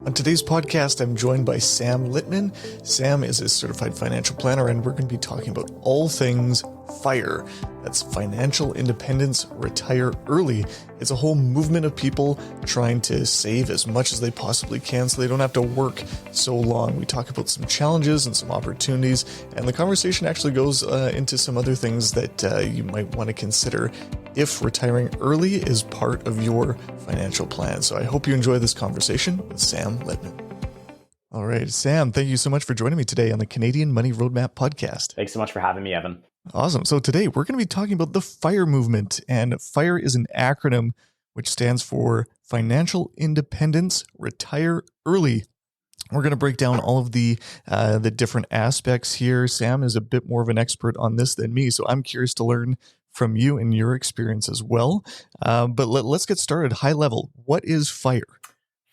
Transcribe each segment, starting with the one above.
On today's podcast, I'm joined by Sam Lichtman. Sam is a certified financial planner, and we're going to be talking about all things FIRE. That's financial independence, retire early. It's a whole movement of people trying to save as much as they possibly can so they don't have to work so long. We talk about some challenges and some opportunities, and the conversation actually goes into some other things that you might want to consider if retiring early is part of your financial plan. So I hope you enjoy this conversation with Sam Lichtman. All right, Sam, thank you so much for joining me today on the Canadian Money Roadmap podcast. Thanks so much for having me, Evan. Awesome. So today we're going to be talking about the FIRE movement, and FIRE is an acronym which stands for Financial Independence, Retire Early. We're going to break down all of the different aspects here. Sam is a bit more of an expert on this than me, so I'm curious to learn from you and your experience as well. But let's get started high level. What is FIRE?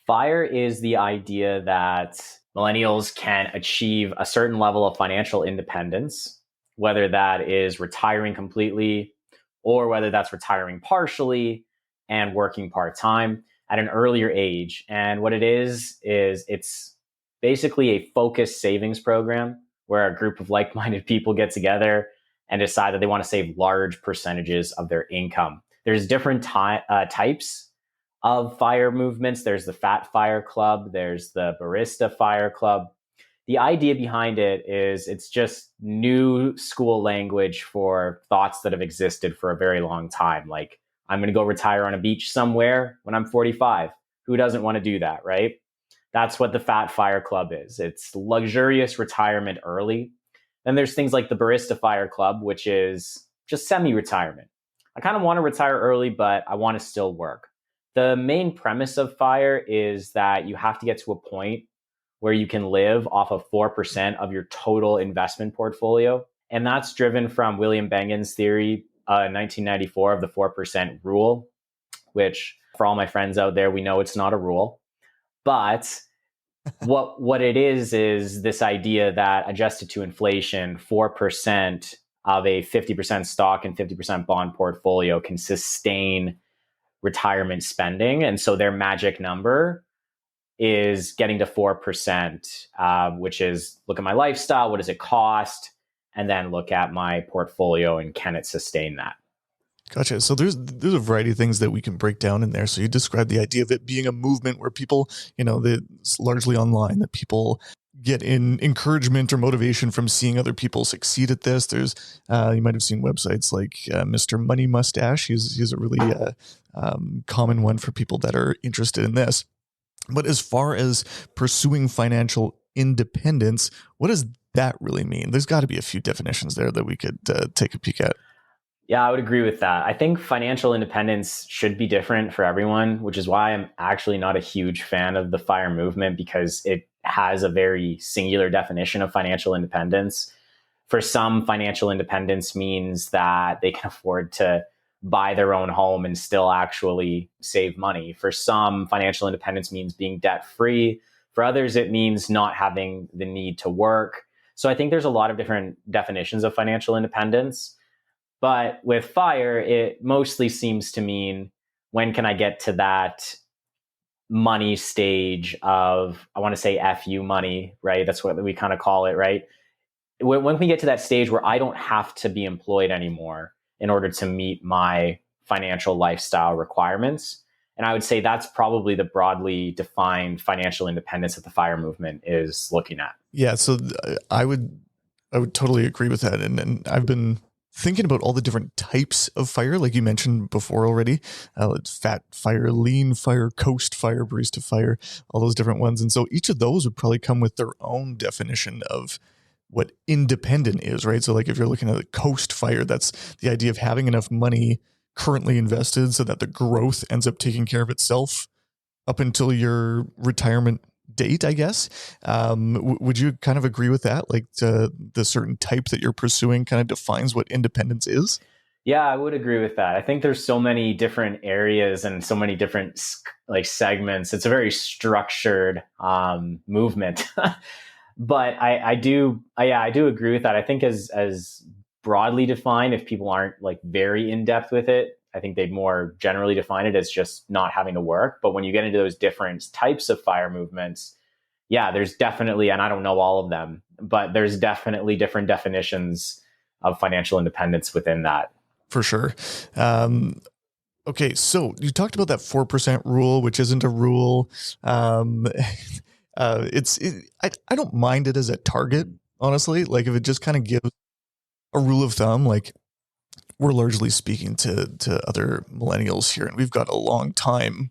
FIRE is the idea that millennials can achieve a certain level of financial independence, whether that is retiring completely or whether that's retiring partially and working part-time at an earlier age. And what it is it's basically a focused savings program where a group of like-minded people get together and decide that they want to save large percentages of their income. There's different types of FIRE movements. There's the Fat FIRE Club. There's the Barista FIRE Club. The idea behind it is it's just new school language for thoughts that have existed for a very long time. Like, I'm going to go retire on a beach somewhere when I'm 45. Who doesn't want to do that, right? That's what the Fat FIRE Club is. It's luxurious retirement early. Then there's things like the Barista FIRE Club, which is just semi-retirement. I kind of want to retire early, but I want to still work. The main premise of FIRE is that you have to get to a point where you can live off of 4% of your total investment portfolio. And that's driven from William Bengen's theory in 1994 of the 4% rule, which for all my friends out there, we know it's not a rule. But what it is this idea that adjusted to inflation, 4% of a 50% stock and 50% bond portfolio can sustain retirement spending. And so their magic number is getting to 4%, which is look at my lifestyle, what does it cost? And then look at my portfolio and can it sustain that? Gotcha. So there's a variety of things that we can break down in there. So you described the idea of it being a movement where people, it's largely online, that people get in encouragement or motivation from seeing other people succeed at this. There's, you might have seen websites like Mr. Money Mustache. He's a really common one for people that are interested in this. But as far as pursuing financial independence, what does that really mean? There's got to be a few definitions there that we could take a peek at. Yeah, I would agree with that. I think financial independence should be different for everyone, which is why I'm actually not a huge fan of the FIRE movement, because it has a very singular definition of financial independence. For some, financial independence means that they can afford to buy their own home and still actually save money. For some, financial independence means being debt-free. For others, it means not having the need to work. So I think there's a lot of different definitions of financial independence. But with FIRE, it mostly seems to mean, when can I get to that money stage of, I want to say FU money, right? That's what we kind of call it, right? When we get to that stage where I don't have to be employed anymore in order to meet my financial lifestyle requirements. And I would say that's probably the broadly defined financial independence that the FIRE movement is looking at. Yeah, so I would totally agree with that. And I've been thinking about all the different types of FIRE, like you mentioned before already. It's Fat FIRE, Lean FIRE, Coast FIRE, Barista FIRE, all those different ones. And so each of those would probably come with their own definition of what independent is, right? So like if you're looking at the Coast FIRE, that's the idea of having enough money currently invested so that the growth ends up taking care of itself up until your retirement date, I guess. Would you kind of agree with that? Like the certain type that you're pursuing kind of defines what independence is? Yeah, I would agree with that. I think there's so many different areas and so many different segments. It's a very structured movement. But I do agree with that. I think as broadly defined, if people aren't very in depth with it, I think they'd more generally define it as just not having to work. But when you get into those different types of FIRE movements, yeah, there's definitely, and I don't know all of them, but there's definitely different definitions of financial independence within that. For sure. Okay, so you talked about that 4% rule, which isn't a rule. I don't mind it as a target, honestly. Like if it just kind of gives a rule of thumb, like we're largely speaking to other millennials here, and we've got a long time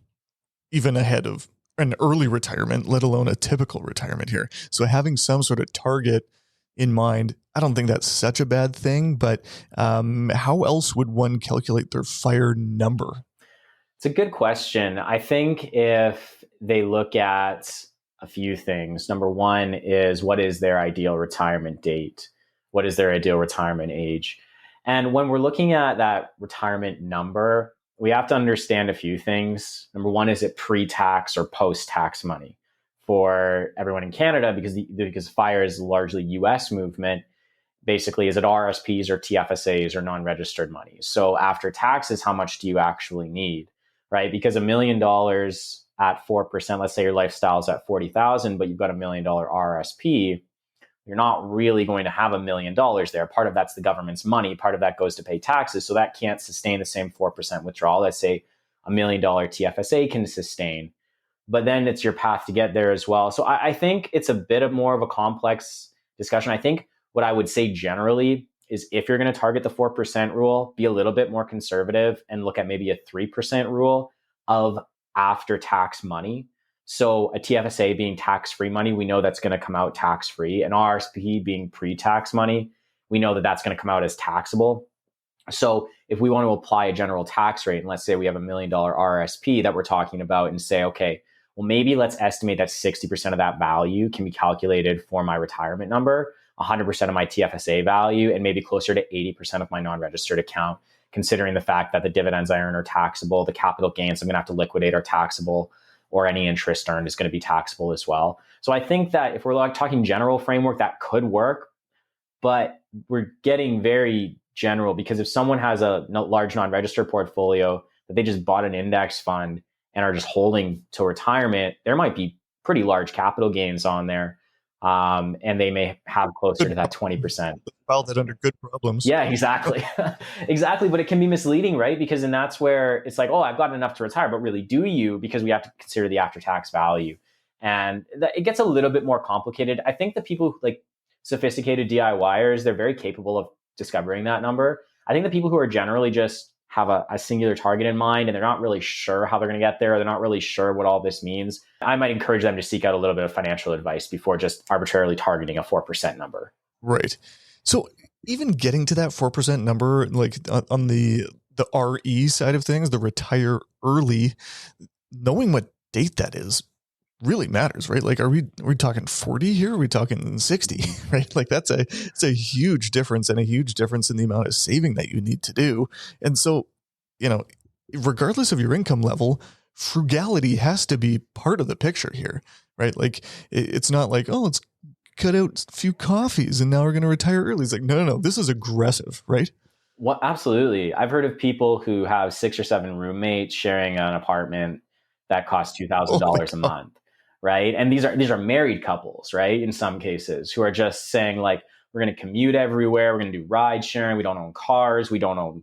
even ahead of an early retirement, let alone a typical retirement here. So having some sort of target in mind, I don't think that's such a bad thing, but how else would one calculate their FIRE number? It's a good question. I think if they look at a few things, number one is what is their ideal retirement date? What is their ideal retirement age? And when we're looking at that retirement number, we have to understand a few things. Number one, is it pre-tax or post-tax money? For everyone in Canada, because FIRE is largely US movement, basically, is it RSPs or TFSAs or non-registered money? So after taxes, how much do you actually need, right? Because $1 million at 4%, let's say your lifestyle is at 40,000, but you've got $1 million RSP, you're not really going to have $1 million there. Part of that's the government's money. Part of that goes to pay taxes. So that can't sustain the same 4% withdrawal. Let's say $1 million TFSA can sustain, but then it's your path to get there as well. So I think it's a bit of more of a complex discussion. I think what I would say generally is if you're going to target the 4% rule, be a little bit more conservative and look at maybe a 3% rule of after tax money. So a TFSA being tax-free money, we know that's going to come out tax-free. An RSP being pre-tax money, we know that that's going to come out as taxable. So if we want to apply a general tax rate, and let's say we have $1 million RSP that we're talking about and say, okay, well, maybe let's estimate that 60% of that value can be calculated for my retirement number, 100% of my TFSA value, and maybe closer to 80% of my non-registered account, considering the fact that the dividends I earn are taxable, the capital gains I'm going to have to liquidate are taxable, or any interest earned is going to be taxable as well. So I think that if we're like talking general framework, that could work, but we're getting very general because if someone has a large non-registered portfolio that they just bought an index fund and are just holding to retirement, there might be pretty large capital gains on there. And they may have closer to that 20%. File that under good problems. Yeah, exactly. Exactly. But it can be misleading, right? Because then that's where it's like, oh, I've got enough to retire, but really do you? Because we have to consider the after-tax value. And it gets a little bit more complicated. I think the people who, like sophisticated DIYers, they're very capable of discovering that number. I think the people who are generally just have a singular target in mind and they're not really sure how they're going to get there, or they're not really sure what all this means, I might encourage them to seek out a little bit of financial advice before just arbitrarily targeting a 4% number. Right. So even getting to that 4% number, like on the RE side of things, the retire early, knowing what date that is really matters, right? Like, are we talking 40 here? Are we talking 60, right? Like it's a huge difference, and a huge difference in the amount of saving that you need to do. And so, regardless of your income level, frugality has to be part of the picture here, right? Like it's not like, oh, let's cut out a few coffees and now we're going to retire early. It's like, no, this is aggressive, right? Well, absolutely. I've heard of people who have 6 or 7 roommates sharing an apartment that costs $2,000 a month. Right. And these are married couples, right? In some cases, who are just saying like, we're going to commute everywhere. We're going to do ride sharing. We don't own cars. We don't own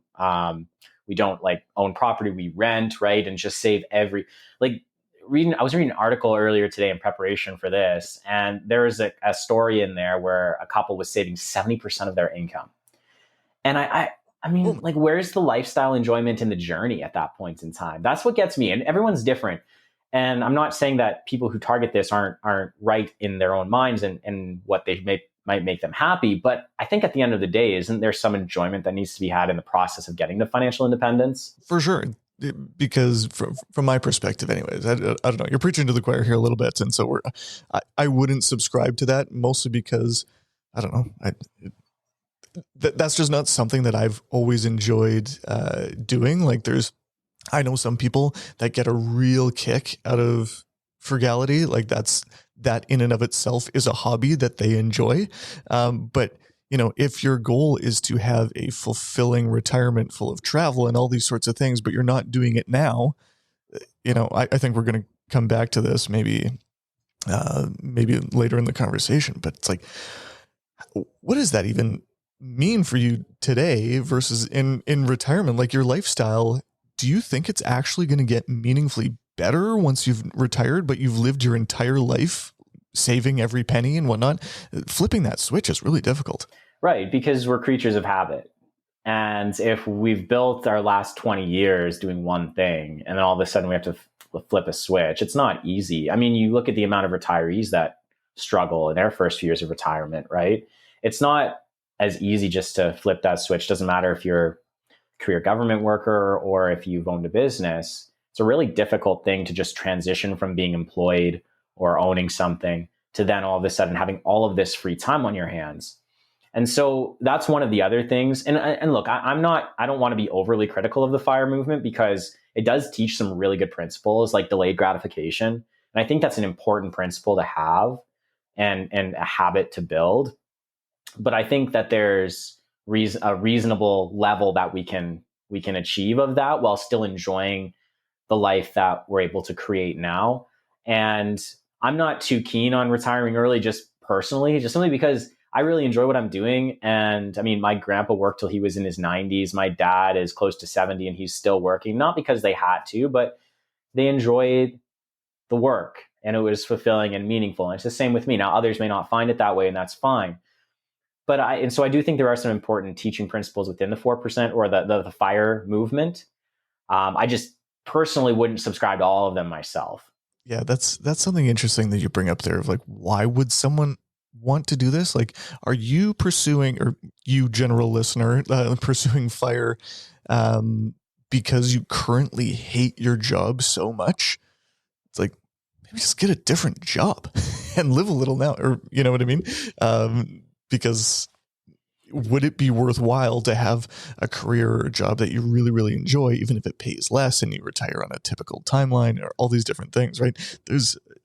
own property. We rent, right? And just save I was reading an article earlier today in preparation for this. And there was a story in there where a couple was saving 70% of their income. And I mean, like, where's the lifestyle enjoyment in the journey at that point in time? That's what gets me. And everyone's different. And I'm not saying that people who target this aren't right in their own minds and what they might make them happy. But I think at the end of the day, isn't there some enjoyment that needs to be had in the process of getting to financial independence? For sure. Because from my perspective anyways, I don't know, you're preaching to the choir here a little bit. And so I wouldn't subscribe to that, mostly because I don't know. That's just not something that I've always enjoyed doing. Like I know some people that get a real kick out of frugality. Like that in and of itself is a hobby that they enjoy. But if your goal is to have a fulfilling retirement full of travel and all these sorts of things, but you're not doing it now, I think we're going to come back to this maybe later in the conversation, but it's like, what does that even mean for you today versus in retirement? Like your lifestyle, do you think it's actually going to get meaningfully better once you've retired, but you've lived your entire life saving every penny and whatnot? Flipping that switch is really difficult. Right, because we're creatures of habit. And if we've built our last 20 years doing one thing, and then all of a sudden we have to flip a switch, it's not easy. I mean, you look at the amount of retirees that struggle in their first few years of retirement, right? It's not as easy just to flip that switch. Doesn't matter if you're a career government worker or if you've owned a business. It's a really difficult thing to just transition from being employed or owning something to then all of a sudden having all of this free time on your hands. And so that's one of the other things. And look, I don't want to be overly critical of the FIRE movement because it does teach some really good principles like delayed gratification. And I think that's an important principle to have and a habit to build. But I think that there's a reasonable level that we can achieve of that while still enjoying the life that we're able to create now. And I'm not too keen on retiring early just personally, just simply because I really enjoy what I'm doing. And I mean, my grandpa worked till he was in his 90s. My dad is close to 70 and he's still working, not because they had to, but they enjoyed the work and it was fulfilling and meaningful. And it's the same with me. Now, others may not find it that way, and that's fine. But so I do think there are some important teaching principles within the 4% or the FIRE movement. I just personally wouldn't subscribe to all of them myself. Yeah, that's something interesting that you bring up there of like, why would someone want to do this? Like, are you pursuing, or you general listener, pursuing FIRE because you currently hate your job so much? It's like, maybe just get a different job and live a little now, or you know what I mean? Because would it be worthwhile to have a career or a job that you really, really enjoy, even if it pays less and you retire on a typical timeline, or all these different things, right?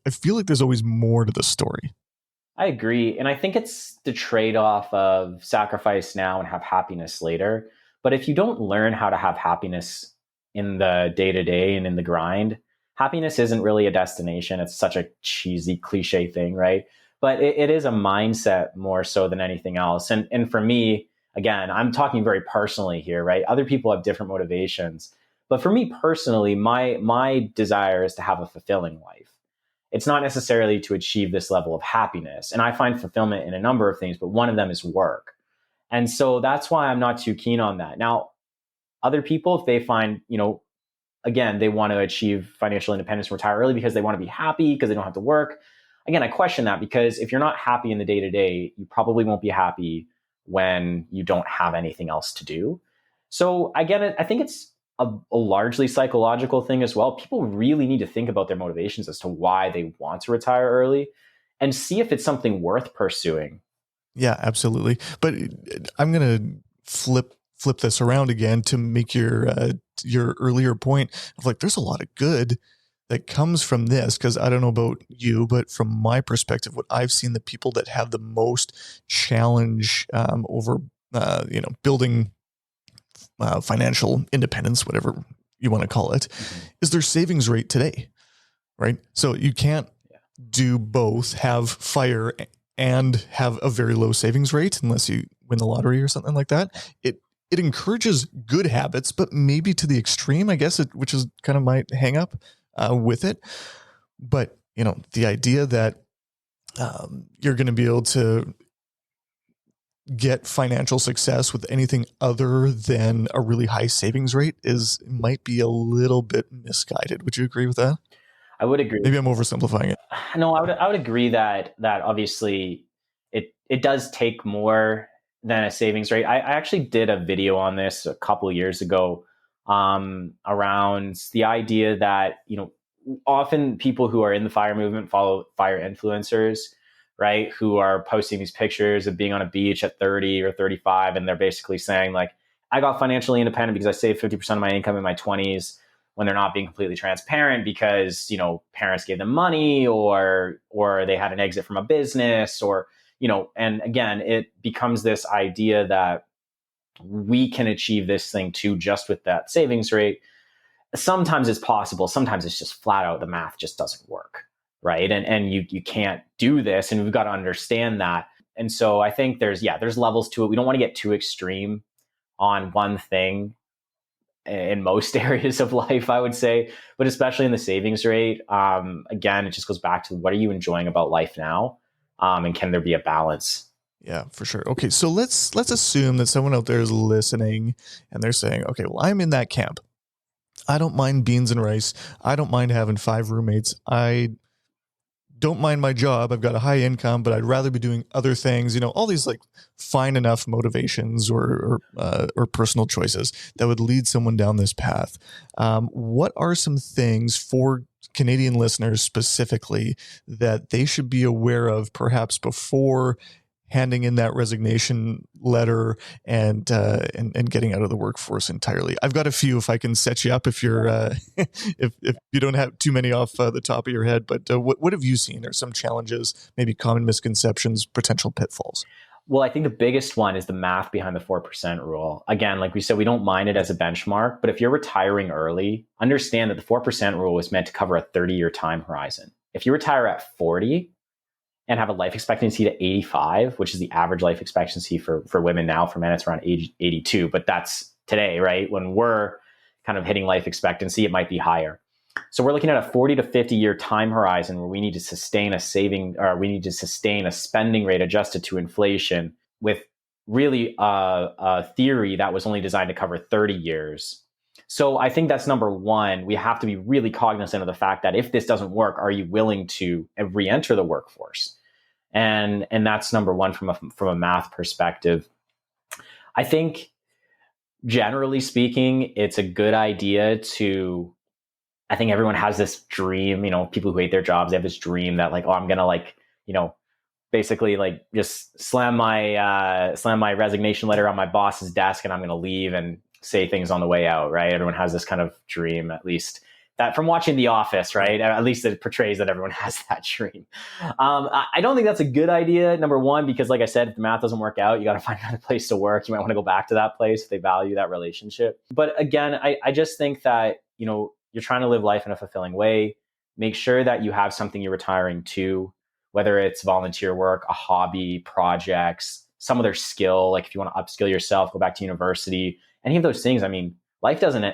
I feel like there's always more to the story. I agree. And I think it's the trade-off of sacrifice now and have happiness later. But if you don't learn how to have happiness in the day-to-day and in the grind, happiness isn't really a destination. It's such a cheesy cliche thing, right? But it is a mindset more so than anything else. And for me, again, I'm talking very personally here, right? Other people have different motivations. But for me personally, my desire is to have a fulfilling life. It's not necessarily to achieve this level of happiness. And I find fulfillment in a number of things, but one of them is work. And so that's why I'm not too keen on that. Now, other people, if they find, again, they want to achieve financial independence and retire early because they want to be happy because they don't have to work. Again, I question that, because if you're not happy in the day-to-day, you probably won't be happy when you don't have anything else to do. So I get it. I think it's a largely psychological thing as well. People really need to think about their motivations as to why they want to retire early and see if it's something worth pursuing. Yeah, absolutely. But I'm going to flip this around again to make your earlier point of like, there's a lot of good that comes from this, because I don't know about you, but from my perspective, what I've seen, the people that have the most challenge over, building financial independence, whatever you want to call it, is their savings rate today, right? So you can't do both, have FIRE and have a very low savings rate unless you win the lottery or something like that. It encourages good habits, but maybe to the extreme, I guess, which is kind of my hang up with it. But, the idea that you're going to be able to get financial success with anything other than a really high savings rate might be a little bit misguided. Would you agree with that? I would agree. Maybe I'm oversimplifying it. No, I would agree that obviously it does take more than a savings rate. I actually did a video on this a couple of years ago around the idea that, often people who are in the FIRE movement follow FIRE influencers, right? Who are posting these pictures of being on a beach at 30 or 35. And they're basically saying like, I got financially independent because I saved 50% of my income in my 20s, when they're not being completely transparent because, parents gave them money or they had an exit from a business, or, and again, it becomes this idea that we can achieve this thing too just with that savings rate. Sometimes it's possible. Sometimes it's just flat out the math just doesn't work, right? And you can't do this, and we've got to understand that. And so I think there's levels to it. We don't want to get too extreme on one thing in most areas of life, I would say, but especially in the savings rate. Again, it just goes back to what are you enjoying about life now, and can there be a balance? Yeah, for sure. Okay, so let's assume that someone out there is listening and they're saying, okay, well, I'm in that camp. I don't mind beans and rice. I don't mind having 5 roommates. I don't mind my job. I've got a high income, but I'd rather be doing other things. All these like fine enough motivations or personal choices that would lead someone down this path. What are some things for Canadian listeners specifically that they should be aware of, perhaps before handing in that resignation letter and getting out of the workforce entirely? I've got a few if I can set you up if you're if you don't have too many off the top of your head. But what have you seen? Are some challenges, maybe common misconceptions, potential pitfalls? Well, I think the biggest one is the math behind the 4% rule. Again, like we said, we don't mind it as a benchmark, but if you're retiring early, understand that the 4% rule was meant to cover a 30-year time horizon. If you retire at 40, and have a life expectancy to 85, which is the average life expectancy for women now. For men, it's around age 82, but that's today, right? When we're kind of hitting life expectancy, it might be higher. So we're looking at a 40 to 50 year time horizon where we need to sustain a spending rate adjusted to inflation with really a theory that was only designed to cover 30 years. So I think that's number one. We have to be really cognizant of the fact that if this doesn't work, are you willing to re-enter the workforce? And that's number one from a math perspective. I think generally speaking, it's a good idea to, I think everyone has this dream, people who hate their jobs, they have this dream that like, oh, I'm going to basically like just slam my resignation letter on my boss's desk and I'm going to leave and say things on the way out, right? Everyone has this kind of dream, at least that from watching The Office, right? At least it portrays that everyone has that dream. I don't think that's a good idea, number one, because like I said, if the math doesn't work out, you got to find another place to work. You might want to go back to that place if they value that relationship. But again, I just think that, you're trying to live life in a fulfilling way. Make sure that you have something you're retiring to, whether it's volunteer work, a hobby, projects, some other skill. Like if you want to upskill yourself, go back to university, any of those things. I mean, life doesn't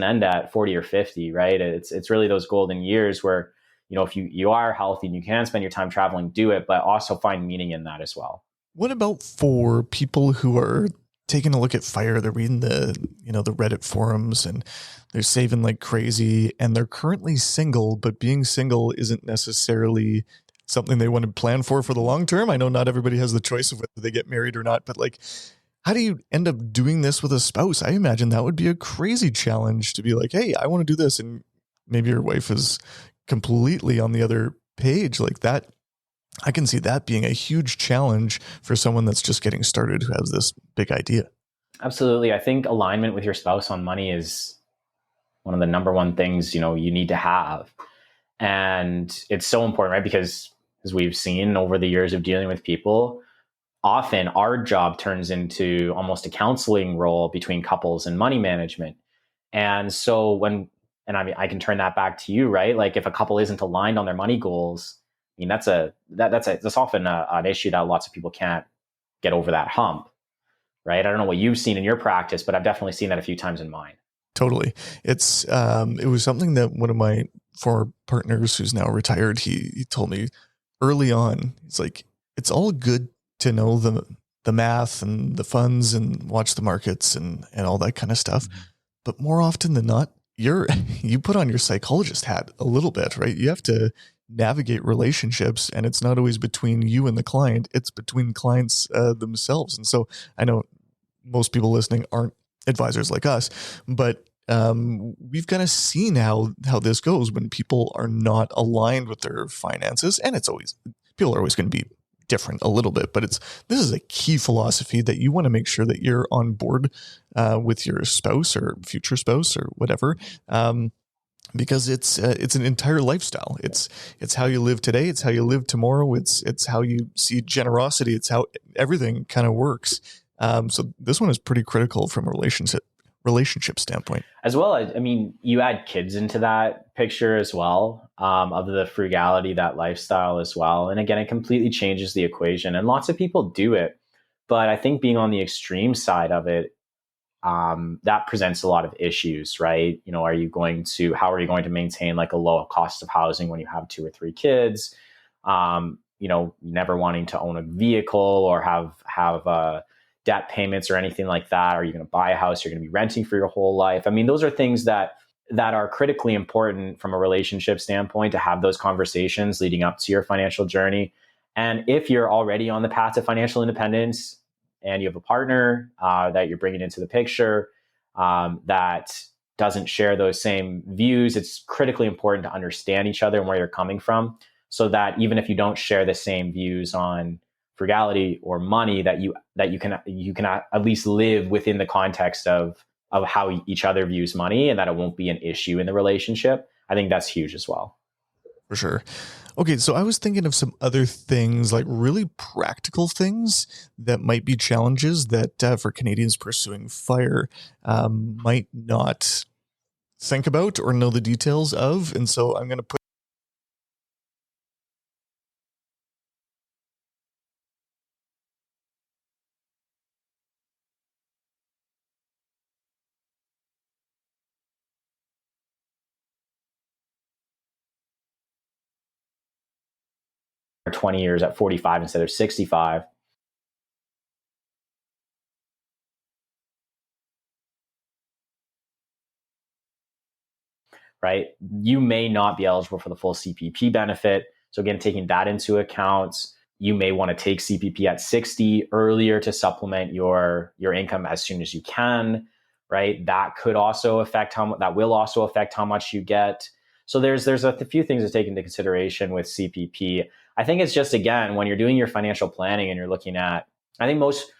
end at 40 or 50, right? It's really those golden years where, if you are healthy and you can spend your time traveling, do it, but also find meaning in that as well. What about for people who are taking a look at FIRE? They're reading the Reddit forums and they're saving like crazy and they're currently single, but being single isn't necessarily something they want to plan for the long term. I know not everybody has the choice of whether they get married or not, but like, how do you end up doing this with a spouse? I imagine that would be a crazy challenge to be like, hey, I want to do this. And maybe your wife is completely on the other page like that. I can see that being a huge challenge for someone that's just getting started who has this big idea. Absolutely. I think alignment with your spouse on money is one of the number one things, you need to have. And it's so important, right? Because as we've seen over the years of dealing with people, often our job turns into almost a counseling role between couples and money management. And so I can turn that back to you, right? Like if a couple isn't aligned on their money goals, I mean, that's often an issue that lots of people can't get over that hump, right? I don't know what you've seen in your practice, but I've definitely seen that a few times in mine. Totally. It was something that one of my former partners who's now retired, he told me early on. He's like, it's all good to know the math and the funds and watch the markets and all that kind of stuff. Mm-hmm. But more often than not, you put on your psychologist hat a little bit, right? You have to navigate relationships, and it's not always between you and the client. It's between clients themselves. And so I know most people listening aren't advisors like us, but we've kind of seen how this goes when people are not aligned with their finances. And people are always going to be different a little bit, but this is a key philosophy that you want to make sure that you're on board with your spouse or future spouse or whatever. because it's an entire lifestyle. It's how you live today. It's how you live tomorrow. It's how you see generosity. It's how everything kind of works. So this one is pretty critical from a relationship standpoint. As well, I mean, you add kids into that picture as well, of the frugality, that lifestyle as well. And again, it completely changes the equation. And lots of people do it. But I think being on the extreme side of it, that presents a lot of issues, right? You know, how are you going to maintain like a low cost of housing when you have 2 or 3 kids? You know, never wanting to own a vehicle or have debt payments or anything like that. Are you going to buy a house? You're going to be renting for your whole life. I mean, those are things that are critically important from a relationship standpoint, to have those conversations leading up to your financial journey. And if you're already on the path to financial independence and you have a partner that you're bringing into the picture that doesn't share those same views, it's critically important to understand each other and where you're coming from, so that even if you don't share the same views on frugality or money, that you can at least live within the context of how each other views money, and that it won't be an issue in the relationship. I think that's huge as well. For sure. Okay, so I was thinking of some other things, like really practical things that might be challenges that for Canadians pursuing fire might not think about or know the details of. And so I'm going to put 20 years at 45 instead of 65. Right? You may not be eligible for the full CPP benefit. So again, taking that into account, you may want to take CPP at 60 earlier to supplement your income as soon as you can, right? That will also affect how much you get. So there's a few things to take into consideration with CPP. I think it's just, again, when you're doing your financial planning and you're looking at, I think most,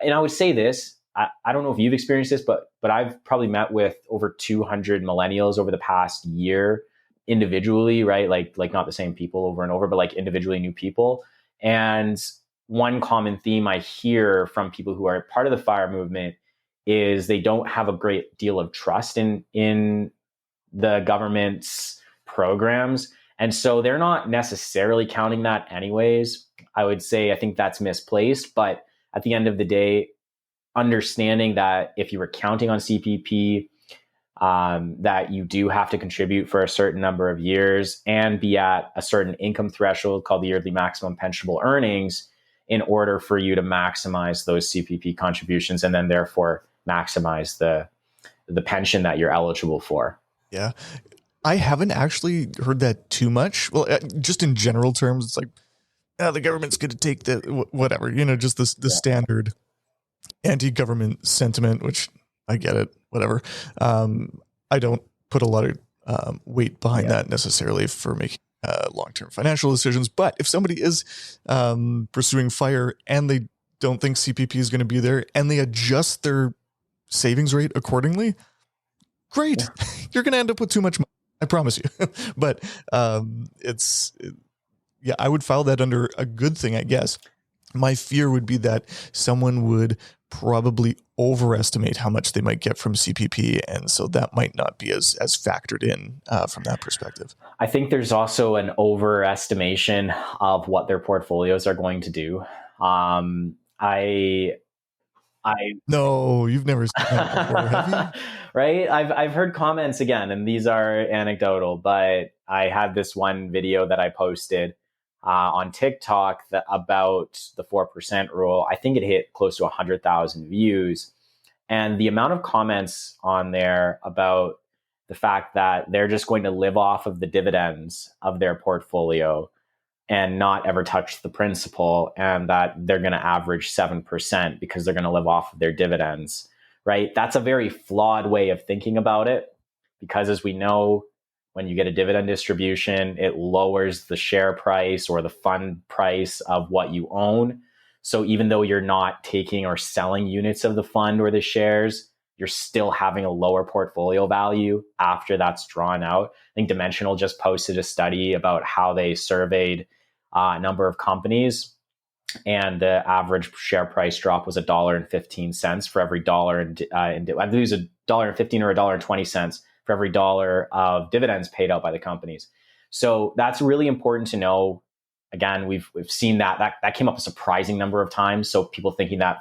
and I would say this, I don't know if you've experienced this, but I've probably met with over 200 millennials over the past year individually, right? Like not the same people over and over, but like individually new people. And one common theme I hear from people who are part of the fire movement is they don't have a great deal of trust in the government's programs. And so they're not necessarily counting that anyways. I would say I think that's misplaced, but at the end of the day, understanding that if you were counting on CPP, that you do have to contribute for a certain number of years and be at a certain income threshold called the yearly maximum pensionable earnings in order for you to maximize those CPP contributions and then therefore maximize the pension that you're eligible for. Yeah. I haven't actually heard that too much. Well, just in general terms, it's like, the government's going to take the whatever, just the standard anti-government sentiment, which I get it, whatever. I don't put a lot of weight behind that necessarily for making long-term financial decisions. But if somebody is pursuing fire and they don't think CPP is going to be there and they adjust their savings rate accordingly, great. You're going to end up with too much money, I promise you. But I would file that under a good thing, I guess. My fear would be that someone would probably overestimate how much they might get from CPP. And so that might not be as factored in from that perspective. I think there's also an overestimation of what their portfolios are going to do. No, you've never seen that before, have you? Right? I've heard comments again, and these are anecdotal, but I had this one video that I posted on TikTok about the 4% rule. I think it hit close to 100,000 views. And the amount of comments on there about the fact that they're just going to live off of the dividends of their portfolio and not ever touch the principal, and that they're going to average 7% because they're going to live off of their dividends, right? That's a very flawed way of thinking about it, because as we know, when you get a dividend distribution, it lowers the share price or the fund price of what you own. So even though you're not taking or selling units of the fund or the shares, you're still having a lower portfolio value after that's drawn out. I think Dimensional just posted a study about how they surveyed a number of companies, and the average share price drop was $1.15 for every dollar. I believe it was $1.15 or $1.20 for every dollar of dividends paid out by the companies. So that's really important to know. Again, we've seen that came up a surprising number of times. So people thinking that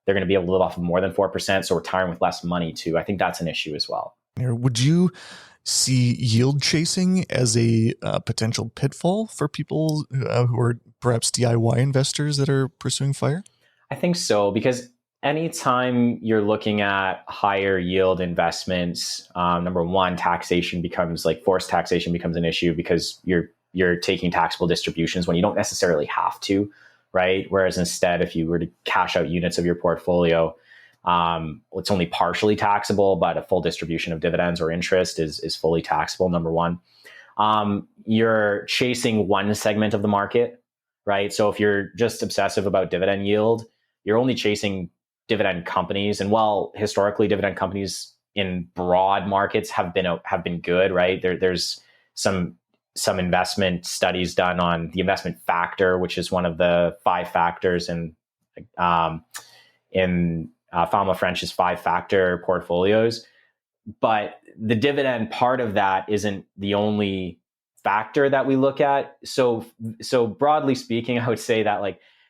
they're going to be able to live off of more than 4%, so retiring with less money too. I think that's an issue as well. Would you see yield chasing as a potential pitfall for people who are perhaps DIY investors that are pursuing FIRE? I think so, because anytime you're looking at higher yield investments, number one, taxation becomes forced taxation becomes an issue because you're taking taxable distributions when you don't necessarily have to, right? Whereas instead, if you were to cash out units of your portfolio, it's only partially taxable, but a full distribution of dividends or interest is fully taxable, number one. You're chasing one segment of the market, right? So if you're just obsessive about dividend yield, you're only chasing dividend companies. And while historically dividend companies in broad markets have been good, right? There's some investment studies done on the investment factor, which is one of the 5 factors in Fama French's 5-factor portfolios. But the dividend part of that isn't the only factor that we look at. So broadly speaking, I would say that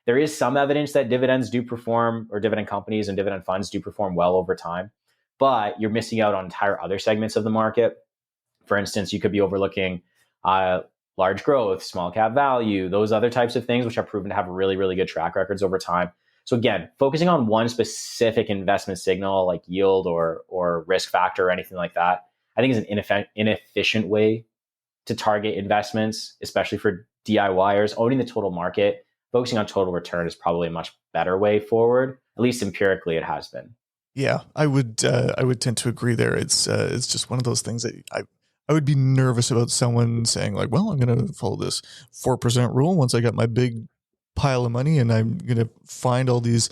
there is some evidence that dividends do perform, or dividend companies and dividend funds do perform well over time, but you're missing out on entire other segments of the market. For instance, you could be overlooking large growth, small cap value, those other types of things, which have proven to have really, really good track records over time. So again, focusing on one specific investment signal like yield or risk factor or anything like that, I think is an inefficient way to target investments, especially for DIYers. Owning the total market, focusing on total return is probably a much better way forward. At least empirically, it has been. Yeah, I would tend to agree there. It's just one of those things that I would be nervous about someone saying well, I'm going to follow this 4% rule once I got my big pile of money, and I'm going to find all these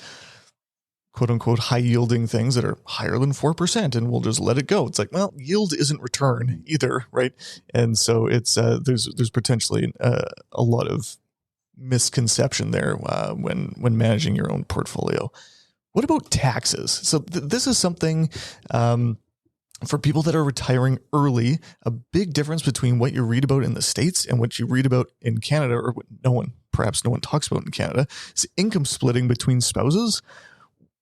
quote unquote high yielding things that are higher than 4%, and we'll just let it go. It's yield isn't return either, right? And so it's there's potentially a lot of misconception there when managing your own portfolio. What about taxes? So this is something for people that are retiring early, a big difference between what you read about in the States and what you read about in Canada, or what perhaps no one talks about in Canada, is income splitting between spouses.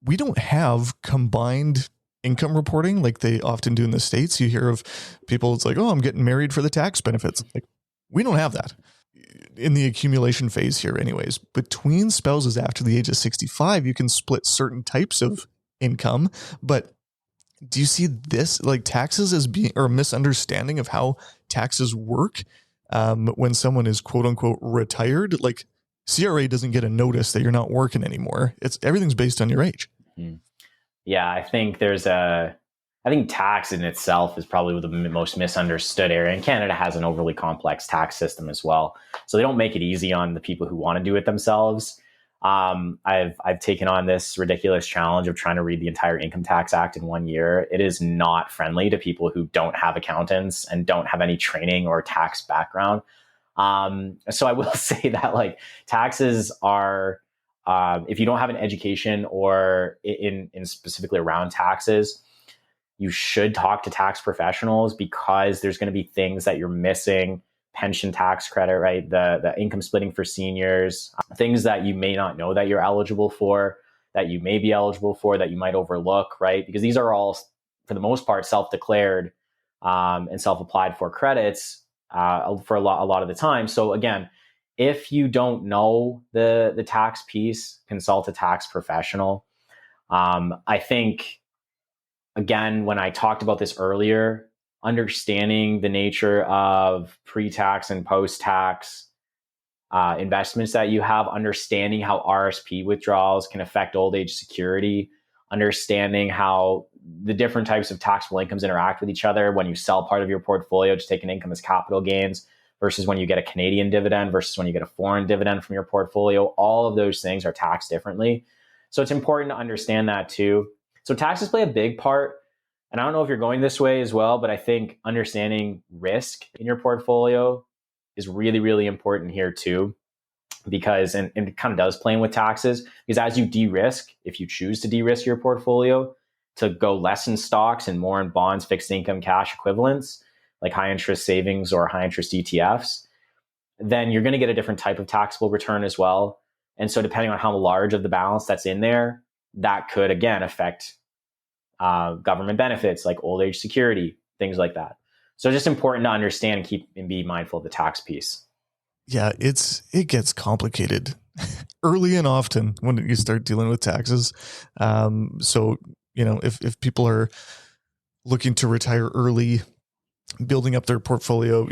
We don't have combined income reporting like they often do in the States. You hear of people, it's oh, I'm getting married for the tax benefits. We don't have that in the accumulation phase here anyways. Between spouses after the age of 65, you can split certain types of income, but do you see this taxes as being, or a misunderstanding of how taxes work when someone is quote unquote retired? CRA doesn't get a notice that you're not working anymore. Everything's based on your age. Mm-hmm. Yeah, I think I think tax in itself is probably the most misunderstood area. And Canada has an overly complex tax system as well. So they don't make it easy on the people who want to do it themselves. I've taken on this ridiculous challenge of trying to read the entire Income Tax Act in 1 year. It is not friendly to people who don't have accountants and don't have any training or tax background. So I will say that taxes are, if you don't have an education or in specifically around taxes, you should talk to tax professionals, because there's going to be things that you're missing. Pension tax credit, right? The income splitting for seniors, things that you may not know that you're eligible for, that you may be eligible for, that you might overlook, right? Because these are all, for the most part, self-declared and self-applied for credits for a lot of the time. So again, if you don't know the tax piece, consult a tax professional. I think, again, when I talked about this earlier, understanding the nature of pre-tax and post-tax investments that you have, understanding how RSP withdrawals can affect old age security, understanding how the different types of taxable incomes interact with each other when you sell part of your portfolio to take an income as capital gains versus when you get a Canadian dividend versus when you get a foreign dividend from your portfolio. All of those things are taxed differently. So it's important to understand that too. So taxes play a big part. And I don't know if you're going this way as well, but I think understanding risk in your portfolio is really, really important here too. Because, and it kind of does play in with taxes, because as you de-risk, if you choose to de-risk your portfolio to go less in stocks and more in bonds, fixed income, cash equivalents, like high interest savings or high interest ETFs, then you're going to get a different type of taxable return as well. And so depending on how large of the balance that's in there, that could again affect government benefits like old age security, things like that. So just important to understand and keep and be mindful of the tax piece. Yeah, it gets complicated early and often when you start dealing with taxes. So, if people are looking to retire early, building up their portfolio,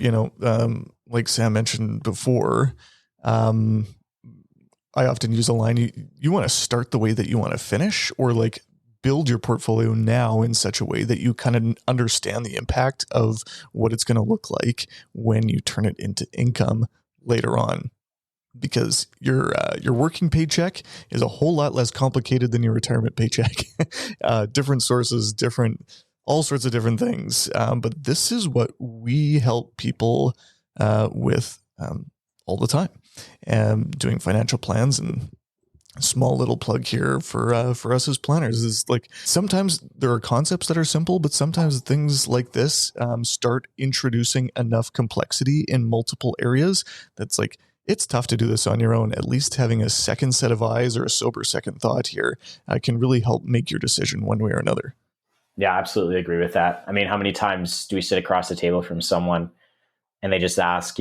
like Sam mentioned before, I often use a line, you want to start the way that you want to finish, or like build your portfolio now in such a way that you kind of understand the impact of what it's going to look like when you turn it into income later on, because your working paycheck is a whole lot less complicated than your retirement paycheck. Different sources, all sorts of different things. But this is what we help people with all the time, doing financial plans. And small little plug here for us as planners is like, sometimes there are concepts that are simple, but sometimes things like this start introducing enough complexity in multiple areas that's like, it's tough to do this on your own. At least having a second set of eyes or a sober second thought here can really help make your decision one way or another. Yeah, I absolutely agree with that. I mean, how many times do we sit across the table from someone and they just ask,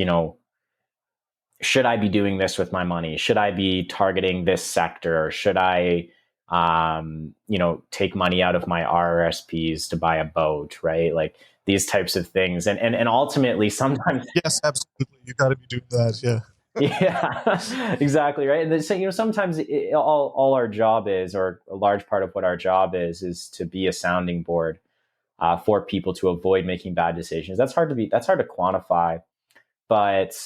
should I be doing this with my money? Should I be targeting this sector? Or should I, take money out of my RRSPs to buy a boat, right? Like these types of things. And ultimately sometimes. Yes, absolutely. You got to be doing that. Yeah. Yeah, exactly. Right. And so, sometimes all our job is, or a large part of what our job is to be a sounding board for people to avoid making bad decisions. That's hard to quantify. But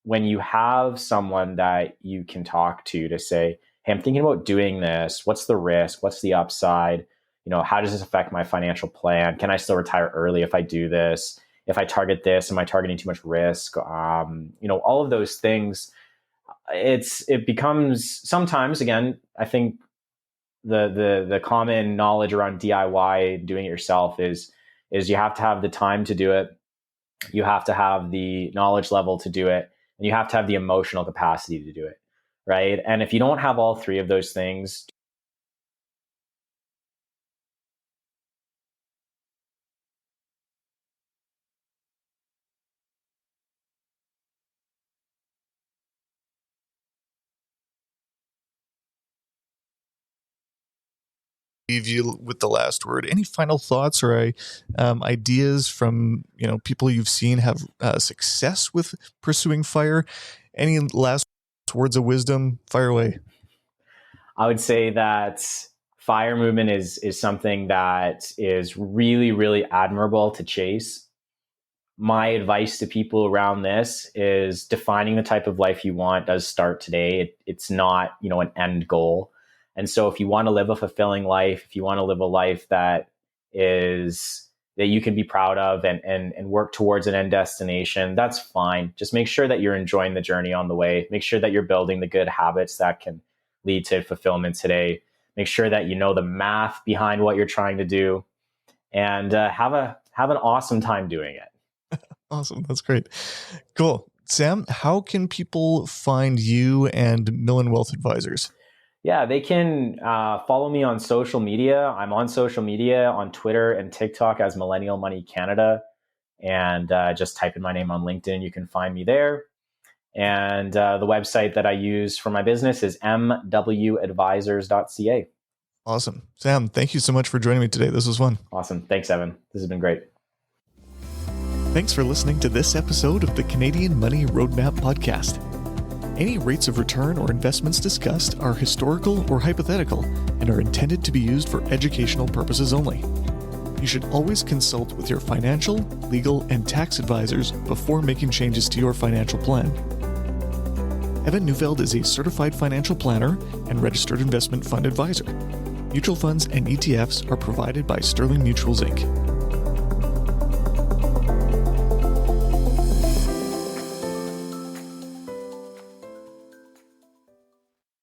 when you have someone that you can talk to say, hey, I'm thinking about doing this. What's the risk? What's the upside? How does this affect my financial plan? Can I still retire early if I do this? If I target this, am I targeting too much risk? All of those things. It becomes sometimes, again, I think the common knowledge around DIY, doing it yourself, is you have to have the time to do it. You have to have the knowledge level to do it. And you have to have the emotional capacity to do it, right? And if you don't have all three of those things, leave you with the last word. Any final thoughts or ideas from people you've seen have success with pursuing fire? Any last words of wisdom? Fire away. I would say that fire movement is something that is really, really admirable to chase. My advice to people around this is defining the type of life you want does start today. It's not, an end goal. And so if you want to live a fulfilling life, if you want to live a life that you can be proud of and work towards an end destination, that's fine. Just make sure that you're enjoying the journey on the way. Make sure that you're building the good habits that can lead to fulfillment today. Make sure that you know the math behind what you're trying to do, and have an awesome time doing it. Awesome. That's great. Cool. Sam, how can people find you and Millen Wealth Advisors? Yeah, they can follow me on social media. I'm on social media on Twitter and TikTok as Millennial Money Canada. And just type in my name on LinkedIn. You can find me there. And the website that I use for my business is mwadvisors.ca. Awesome. Sam, thank you so much for joining me today. This was fun. Awesome. Thanks, Evan. This has been great. Thanks for listening to this episode of the Canadian Money Roadmap Podcast. Any rates of return or investments discussed are historical or hypothetical and are intended to be used for educational purposes only. You should always consult with your financial, legal, and tax advisors before making changes to your financial plan. Evan Neufeld is a certified financial planner and registered investment fund advisor. Mutual funds and ETFs are provided by Sterling Mutuals Inc.